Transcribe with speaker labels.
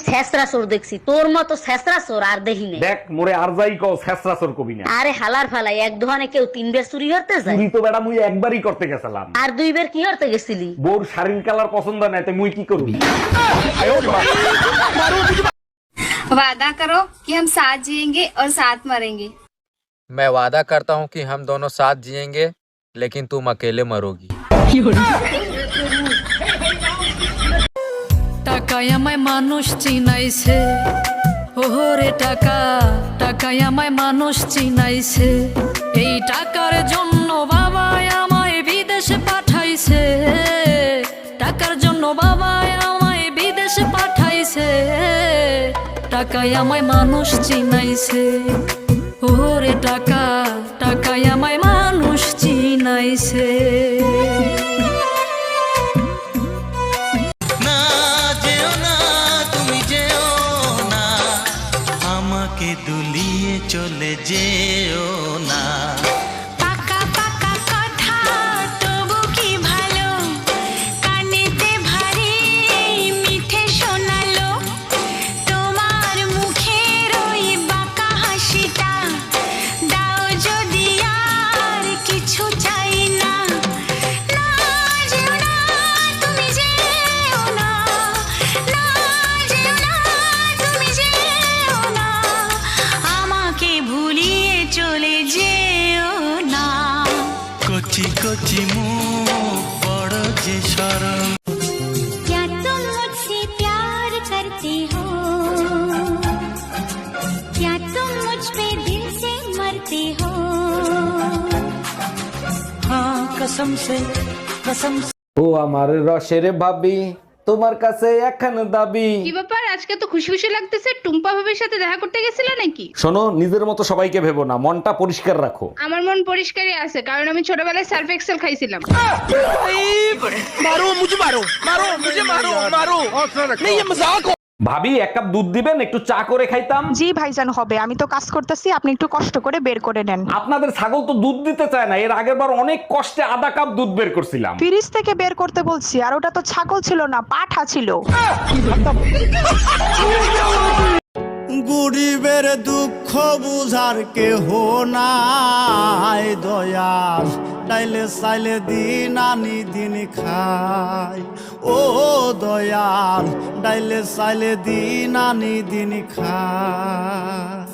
Speaker 1: ছেসরা চোর দেখছি, তোর মতো ছেসরা চোর আর দেখি নাই।
Speaker 2: দেখ মোরে আর যাই কও ছেসরা চোর কবি না।
Speaker 1: আরে হালার ফালাই, এক দোকানে কেউ 3 বার চুরি করতে যায়?
Speaker 2: চুরি তো বেটা মুই একবারই করতে গেছিলাম।
Speaker 1: আর 2 বার কি করতে গেছিলি?
Speaker 2: বোর শাড়ির কালার পছন্দ নাই তো মুই কি করবি?
Speaker 3: वादा करो कि हम साथ जिएंगे और साथ मरेंगे।
Speaker 4: मैं वादा करता हूँ कि हम दोनों साथ जिएंगे, लेकिन तुम अकेले मरोगी।
Speaker 5: টাকায় আমায় মানুষ চিনাইছে, ওরে টাকা টাকায় আমায় মানুষ চিনাইছে। এই টাকার জন্য বাবা আমায় বিদেশে পাঠাইছে, টাকার জন্য বাবা আমায় বিদেশে পাঠাইছে। টাকায় আমায় মানুষ চিনাইছে, ওরে টাকা টাকায় আমায় মানুষ চিনাইছে।
Speaker 6: দুলিয়ে চলে যেও না।
Speaker 7: পাকা পাকা কথা তবু কি ভালো, কানেতে ভারী মিঠে শোনালো। তোমার মুখের ওই বাঁকা হাসিটা দাও যদি, আর কিছু চাই না। না যেও না, তুমি যেও না, না যেও না, তুমি যেও না, আমাকে ভুলিয়ে চলে যেও না।
Speaker 6: কচি কচি মুখ বড় যে সরম।
Speaker 7: क्या तुम मुझसे प्यार करते हो, क्या तुम मुझ पे दिल से मरते हो।
Speaker 6: हाँ कसम से कसम से।
Speaker 2: ও আমার রসের ভাবি, তোমার কাছে একখান দাবি।
Speaker 3: কি ব্যাপার, আজকে তো খুশি খুশি লাগতেছে? টুম্পা ভাবির সাথে দেখা করতে গেছিলে নাকি?
Speaker 2: শোনো, নিজের মতো সবাইকে ভেবো না, মনটা পরিষ্কার রাখো।
Speaker 3: আমার মন পরিষ্কারই আছে, কারণ আমি ছোটবেলায় সার্ফ এক্সেল খাইছিলাম।
Speaker 2: ভাবি এক কাপ দুধ দিবেন, একটু চা করে খাইতাম।
Speaker 8: জি ভাইজান হবে, আমি তো কাজ করতেছি, আপনি একটু কষ্ট করে বের করে নেন।
Speaker 2: আপনাদের ছাগল তো দুধ দিতে চায় না, এর আগের বার অনেক কষ্টে আধা কাপ দুধ বের করছিলাম।
Speaker 8: ফ্রিজ থেকে বের করতে বলছি, আর ওটা তো ছাগল ছিল না, পাঠা ছিল।
Speaker 6: গরিবের দুঃখ বুঝার কেহ নাই দয়াল, ডাইলে চাইলে দিন আনি দিন খাই। ও দয়াল, ডাইলে চাইলে দিন আনি দিন খাই।